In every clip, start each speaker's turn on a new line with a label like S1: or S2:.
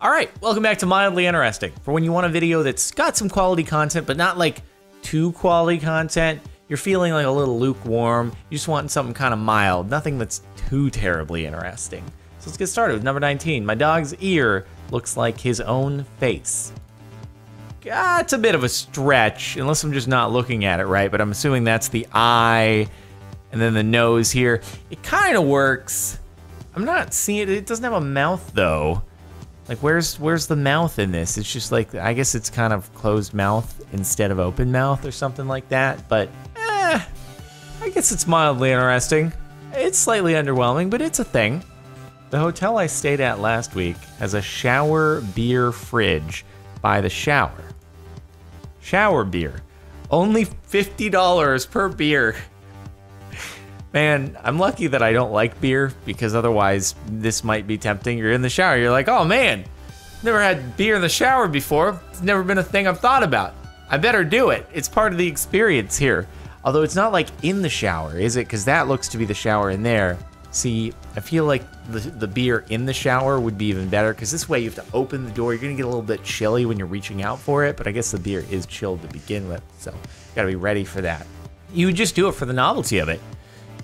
S1: All right, welcome back to Mildly Interesting. For when you want a video that's got some quality content, but not like too quality content, you're feeling like a little lukewarm, you just want something kind of mild, nothing that's too terribly interesting. So let's get started with number 19. My dog's ear looks like his own face. It's a bit of a stretch, unless I'm just not looking at it right, but I'm assuming that's the eye, and then the nose here. It kind of works. I'm not seeing it. It doesn't have a mouth, though. Like, where's the mouth in this? It's just like, I guess it's kind of closed mouth instead of open mouth or something like that. But, I guess it's mildly interesting. It's slightly underwhelming, but it's a thing. The hotel I stayed at last week has a shower beer fridge by the shower. Shower beer. Only $50 per beer. Man, I'm lucky that I don't like beer, because otherwise this might be tempting. You're in the shower, you're like, oh man, never had beer in the shower before. It's never been a thing I've thought about. I better do it. It's part of the experience here. Although it's not like in the shower, is it? Because that looks to be the shower in there. See, I feel like the beer in the shower would be even better, because this way you have to open the door. You're gonna get a little bit chilly when you're reaching out for it, but I guess the beer is chilled to begin with, so you gotta be ready for that. You would just do it for the novelty of it.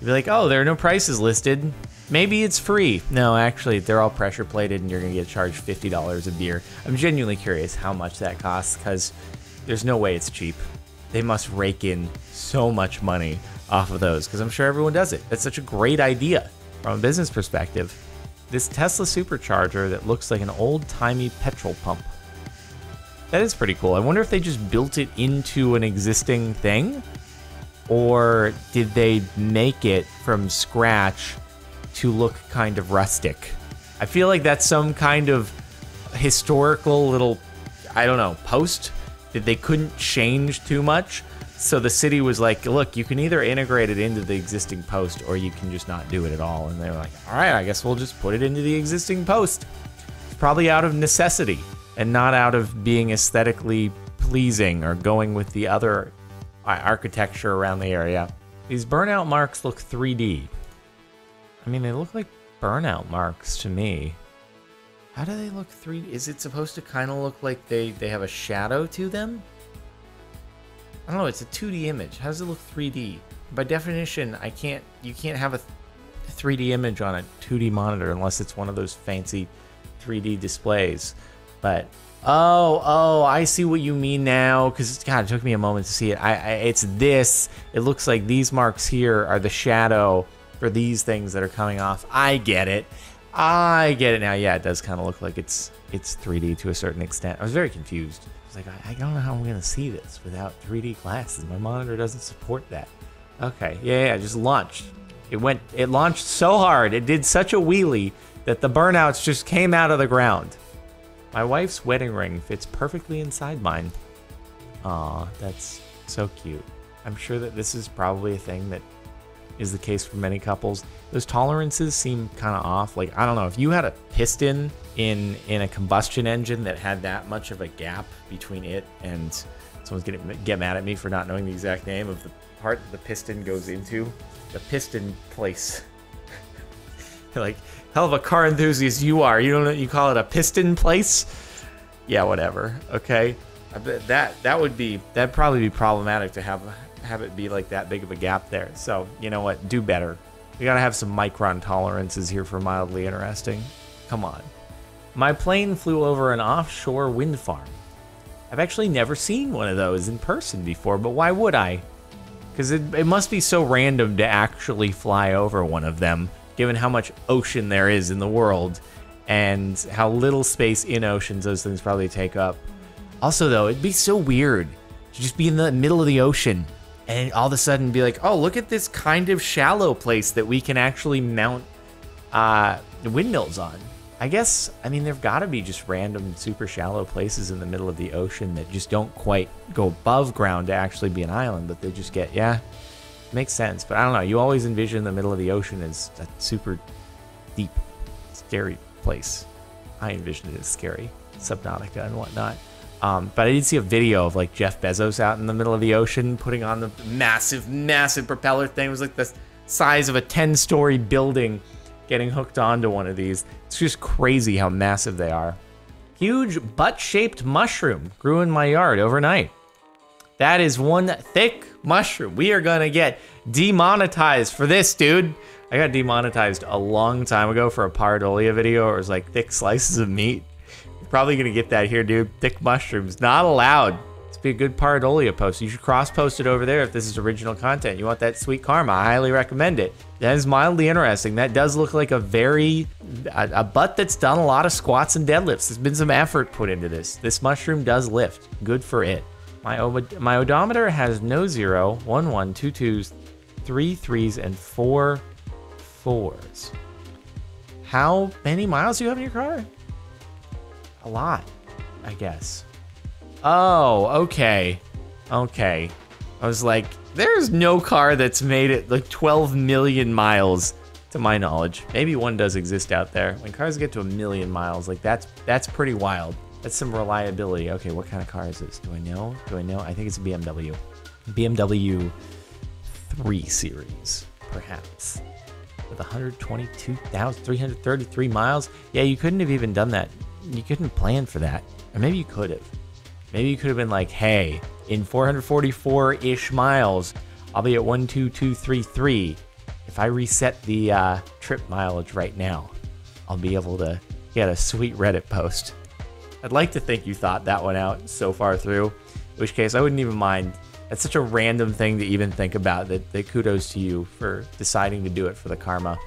S1: You'd be like, oh, there are no prices listed. Maybe it's free. No, actually, they're all pressure plated and you're gonna get charged $50 a beer. I'm genuinely curious how much that costs, because there's no way it's cheap. They must rake in so much money off of those, because I'm sure everyone does it. That's such a great idea from a business perspective. This Tesla Supercharger that looks like an old-timey petrol pump. That is pretty cool. I wonder if they just built it into an existing thing, or did they make it from scratch to look kind of rustic? I feel like that's some kind of historical little, I don't know, post that they couldn't change too much. So the city was like, look, you can either integrate it into the existing post or you can just not do it at all. And they were like, all right, I guess we'll just put it into the existing post. It's probably out of necessity and not out of being aesthetically pleasing or going with the other architecture around the area. These Burnout Marks look 3D. I mean, they look like Burnout Marks to me. How do they look 3D? Is it supposed to kind of look like they have a shadow to them? I don't know, it's a 2D image. How does it look 3D? By definition, you can't have a 3D image on a 2D monitor unless it's one of those fancy 3D displays. But oh, I see what you mean now, because God, it took me a moment to see it. It's this. It looks like these marks here are the shadow for these things that are coming off. I get it. I get it now. Yeah, it does kind of look like it's 3D to a certain extent. I was very confused. I was like, I don't know how I'm going to see this without 3D glasses. My monitor doesn't support that. Okay, yeah, just launched. It launched so hard, it did such a wheelie that the burnouts just came out of the ground. My wife's wedding ring fits perfectly inside mine. Aw, that's so cute. I'm sure that this is probably a thing that is the case for many couples. Those tolerances seem kind of off. Like, I don't know, if you had a piston in a combustion engine that had that much of a gap between it and someone's gonna get mad at me for not knowing the exact name of the part that the piston goes into. The piston place. Like, hell of a car enthusiast you are. You don't know, you call it a piston place? Yeah, whatever. Okay. I bet that'd probably be problematic to have it be like that big of a gap there. So, you know what? Do better. We gotta have some micron tolerances here for mildly interesting. Come on. My plane flew over an offshore wind farm. I've actually never seen one of those in person before, but why would I? Because it must be so random to actually fly over one of them, given how much ocean there is in the world and how little space in oceans those things probably take up. Also, though, it'd be so weird to just be in the middle of the ocean and all of a sudden be like, oh, look at this kind of shallow place that we can actually mount windmills on. I guess, I mean, there've got to be just random super shallow places in the middle of the ocean that just don't quite go above ground to actually be an island, but they just get, yeah, makes sense. But I don't know, you always envision the middle of the ocean as a super deep, scary place. I envisioned it as scary, Subnautica and whatnot. But I did see a video of like Jeff Bezos out in the middle of the ocean putting on the massive, massive propeller thing. It was like the size of a 10-story building getting hooked onto one of these. It's just crazy how massive they are. Huge butt-shaped mushroom grew in my yard overnight. That is one thick mushroom. We are gonna get demonetized for this, dude. I got demonetized a long time ago for a pareidolia video where it was like thick slices of meat. You're probably gonna get that here, dude. Thick mushrooms, not allowed. It's be a good pareidolia post. You should cross-post it over there if this is original content. You want that sweet karma, I highly recommend it. That is mildly interesting. That does look like a butt that's done a lot of squats and deadlifts. There's been some effort put into this. This mushroom does lift. Good for it. My odometer has no 0, 1 1, 2 2s, 3 3s, and 4 4s. How many miles do you have in your car? A lot, I guess. Oh, okay. Okay. I was like, there's no car that's made it like 12 million miles to my knowledge. Maybe one does exist out there. When cars get to 1 million miles, like that's pretty wild. That's some reliability. Okay, what kind of car is this? Do I know? Do I know? I think it's a BMW. BMW 3 Series, perhaps. With 122,333 miles. Yeah, you couldn't have even done that. You couldn't plan for that. Or maybe you could have. Maybe you could have been like, hey, in 444-ish miles, I'll be at 12233. If I reset the trip mileage right now, I'll be able to get a sweet Reddit post. I'd like to think you thought that one out so far through, in which case I wouldn't even mind. That's such a random thing to even think about that kudos to you for deciding to do it for the karma.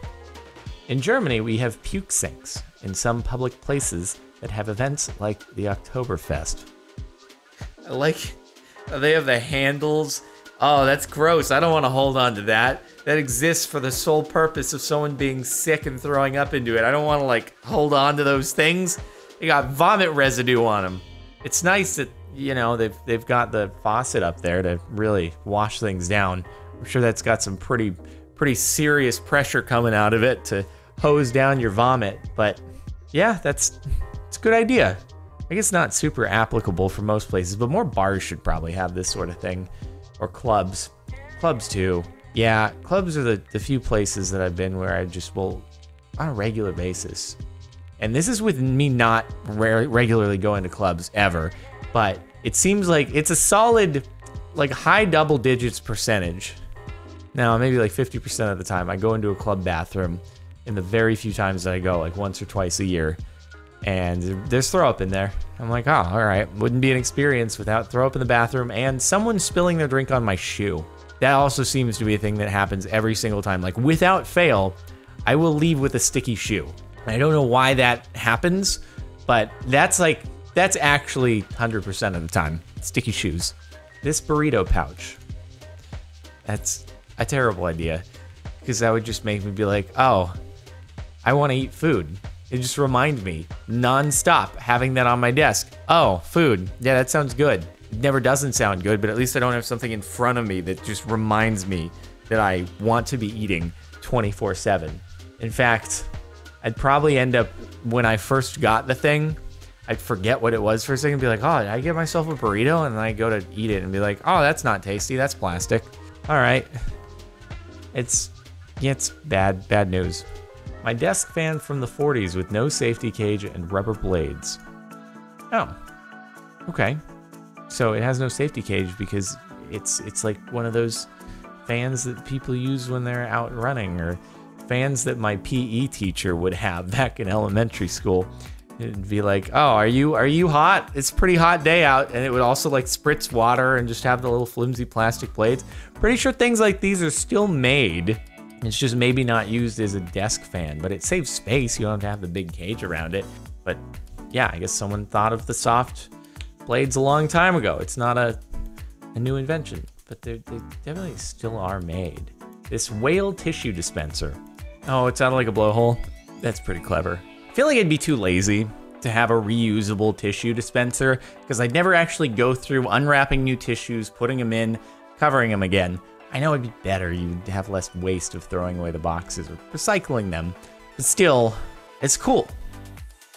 S1: In Germany, we have puke sinks in some public places that have events like the Oktoberfest. I like, they have the handles. Oh, that's gross. I don't want to hold on to that. That exists for the sole purpose of someone being sick and throwing up into it. I don't want to like hold on to those things. They got vomit residue on them. It's nice that, you know, they've got the faucet up there to really wash things down. I'm sure that's got some pretty serious pressure coming out of it to hose down your vomit. But yeah, it's a good idea. I guess not super applicable for most places, but more bars should probably have this sort of thing. Or clubs. Clubs too. Yeah, clubs are the few places that I've been where I just will, on a regular basis. And this is with me not regularly going to clubs ever, but it seems like it's a solid, like high double digits percentage. Now, maybe like 50% of the time I go into a club bathroom in the very few times that I go, like once or twice a year. And there's throw up in there. I'm like, oh, all right. Wouldn't be an experience without throw up in the bathroom and someone spilling their drink on my shoe. That also seems to be a thing that happens every single time. Like without fail, I will leave with a sticky shoe. I don't know why that happens, but that's actually 100% of the time. Sticky shoes. This burrito pouch. That's a terrible idea because that would just make me be like, oh, I want to eat food. It just reminds me nonstop having that on my desk. Oh, food. Yeah, that sounds good. It never doesn't sound good, but at least I don't have something in front of me that just reminds me that I want to be eating 24/7. In fact, I'd probably end up, when I first got the thing, I'd forget what it was for a second and be like, oh, did I get myself a burrito? And then I go to eat it and be like, oh, that's not tasty. That's plastic. All right. It's bad news. My desk fan from the 40s with no safety cage and rubber blades. Oh, okay. So it has no safety cage because it's like one of those fans that people use when they're out running, or fans that my PE teacher would have back in elementary school. It'd be like, oh, are you hot? It's a pretty hot day out. And it would also like spritz water and just have the little flimsy plastic blades. Pretty sure things like these are still made. It's just maybe not used as a desk fan, but it saves space. You don't have to have the big cage around it. But yeah, I guess someone thought of the soft blades a long time ago. It's not a new invention, but they definitely still are made. This whale tissue dispenser. Oh, it's out of like a blowhole. That's pretty clever. I feel like I'd be too lazy to have a reusable tissue dispenser because I'd never actually go through unwrapping new tissues, putting them in, covering them again. I know it'd be better. You'd have less waste of throwing away the boxes or recycling them, but still, it's cool.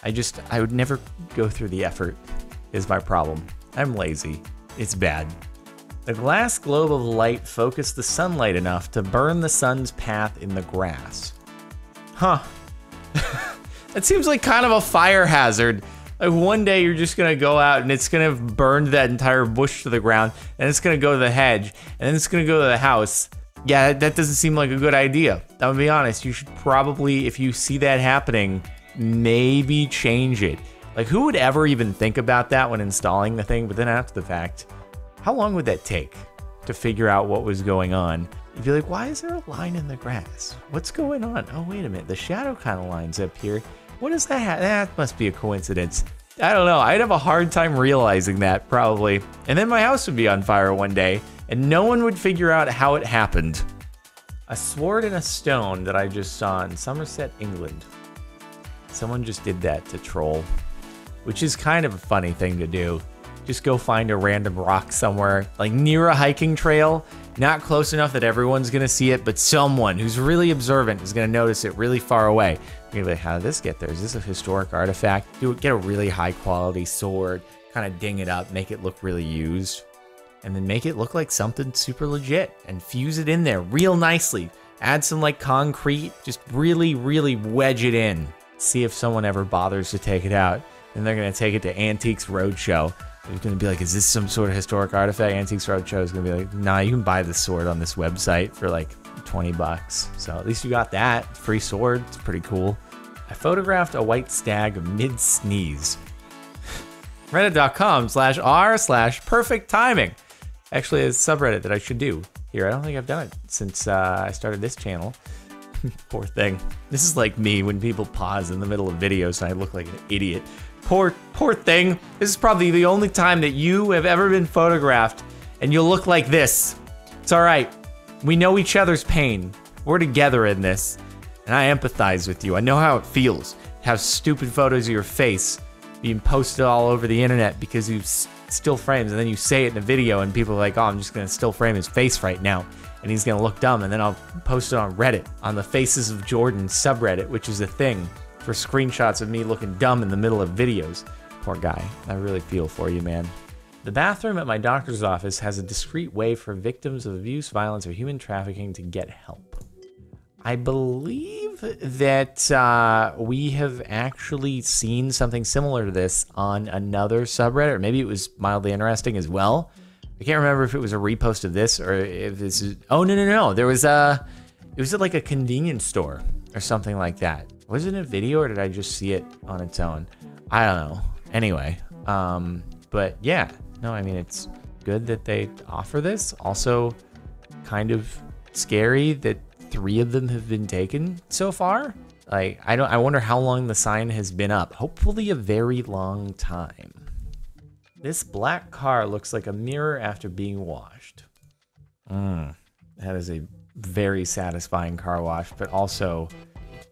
S1: I would never go through the effort is my problem. I'm lazy. It's bad. The glass globe of light focused the sunlight enough to burn the sun's path in the grass. Huh. That seems like kind of a fire hazard. Like one day you're just gonna go out and it's gonna have burned that entire bush to the ground, and it's gonna go to the hedge, and then it's gonna go to the house. Yeah, that doesn't seem like a good idea. I'm gonna be honest, you should probably, if you see that happening, maybe change it. Like who would ever even think about that when installing the thing? But then after the fact, how long would that take to figure out what was going on? You'd be like, why is there a line in the grass? What's going on? Oh, wait a minute, the shadow kind of lines up here. What does that that must be a coincidence. I don't know, I'd have a hard time realizing that, probably. And then my house would be on fire one day, and no one would figure out how it happened. A sword and a stone that I just saw in Somerset, England. Someone just did that to troll, which is kind of a funny thing to do. Just go find a random rock somewhere, like near a hiking trail, not close enough that everyone's gonna see it, but someone who's really observant is gonna notice it really far away. You're like, how did this get there? Is this a historic artifact? Get a really high quality sword, kind of ding it up, make it look really used, and then make it look like something super legit and fuse it in there real nicely. Add some like concrete, just really, really wedge it in. See if someone ever bothers to take it out. And they're gonna take it to Antiques Roadshow. They're gonna be like, is this some sort of historic artifact? Antiques Roadshow is gonna be like, nah, you can buy the sword on this website for like 20 bucks. So at least you got that. Free sword, it's pretty cool. I photographed a white stag mid-sneeze. Reddit.com/r/perfect timing. Actually, it's a subreddit that I should do here. I don't think I've done it since I started this channel. Poor thing. This is like me when people pause in the middle of videos and I look like an idiot. Poor thing. This is probably the only time that you have ever been photographed and you'll look like this. It's all right. We know each other's pain. We're together in this. And I empathize with you. I know how it feels to have stupid photos of your face being posted all over the internet because you still frames, and then you say it in a video and people are like, oh, I'm just gonna still frame his face right now and he's gonna look dumb, and then I'll post it on Reddit, on the Faces of Jordan subreddit, which is a thing for screenshots of me looking dumb in the middle of videos. Poor guy. I really feel for you, man. The bathroom at my doctor's office has a discreet way for victims of abuse, violence, or human trafficking to get help. I believe that we have actually seen something similar to this on another subreddit, or maybe it was mildly interesting as well. I can't remember if it was a repost of this or if this is, oh, no. There was it was at like a convenience store or something like that. Was it a video or did I just see it on its own? I don't know. Anyway, but yeah, no, I mean, it's good that they offer this. Also kind of scary that 3 of them have been taken so far. Like, I wonder how long the sign has been up. Hopefully a very long time. This black car looks like a mirror after being washed. That is a very satisfying car wash, but also,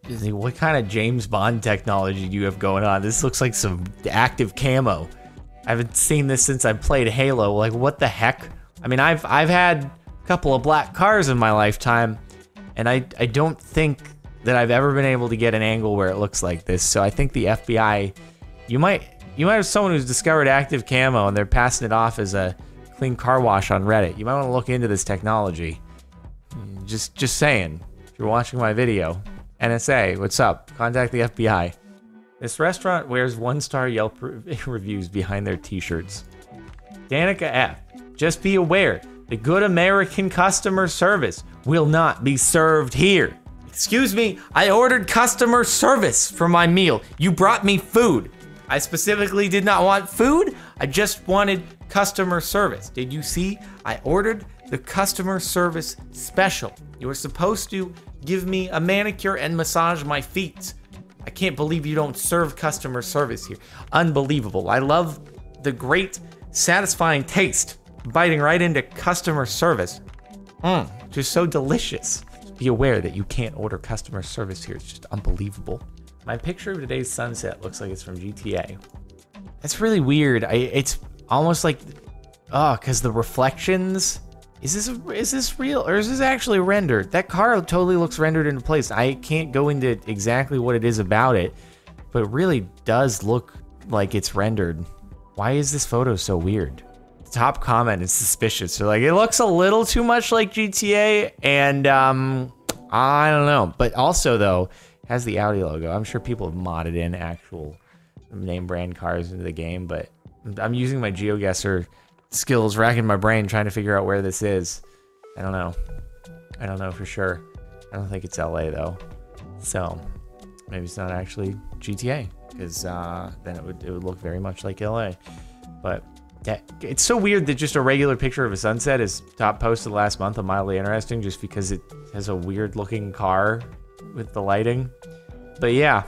S1: what kind of James Bond technology do you have going on? This looks like some active camo. I haven't seen this since I played Halo. Like, what the heck? I mean, I've had a couple of black cars in my lifetime, and I don't think that I've ever been able to get an angle where it looks like this. So I think the FBI, you might have someone who's discovered active camo and they're passing it off as a clean car wash on Reddit. You might want to look into this technology. Just saying. If you're watching my video, NSA, what's up? Contact the FBI. This restaurant wears 1-star Yelp reviews behind their t-shirts. Danica F. Just be aware, the good American customer service will not be served here. Excuse me, I ordered customer service for my meal. You brought me food. I specifically did not want food. I just wanted customer service. Did you see? I ordered the customer service special. You were supposed to give me a manicure and massage my feet. I can't believe you don't serve customer service here. Unbelievable. I love the great, satisfying taste, biting right into customer service. Just so delicious. Just be aware that you can't order customer service here. It's just unbelievable. My picture of today's sunset looks like it's from GTA. That's really weird. It's almost like, because the reflections. Is this real or is this actually rendered? That car totally looks rendered into place. I can't go into exactly what it is about it, but it really does look like it's rendered. Why is this photo so weird? The top comment is suspicious. They're like, it looks a little too much like GTA, and I don't know. But also though, it has the Audi logo. I'm sure people have modded in actual name brand cars into the game, but I'm using my GeoGuessr skills, racking my brain, trying to figure out where this is. I don't know. I don't know for sure. I don't think it's LA though. So maybe it's not actually GTA, because then it would look very much like LA. But yeah, it's so weird that just a regular picture of a sunset is top posted last month of Mildly Interesting, just because it has a weird looking car with the lighting. But yeah,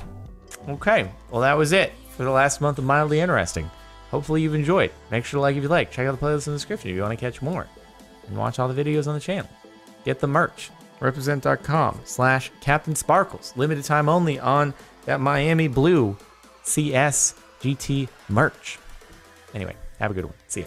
S1: okay. Well, that was it for the last month of Mildly Interesting. Hopefully you've enjoyed. Make sure to like if you like. Check out the playlist in the description if you want to catch more. And watch all the videos on the channel. Get the merch. Represent.com/Captain Sparkles. Limited time only on that Miami Blue CS GT merch. Anyway, have a good one. See ya.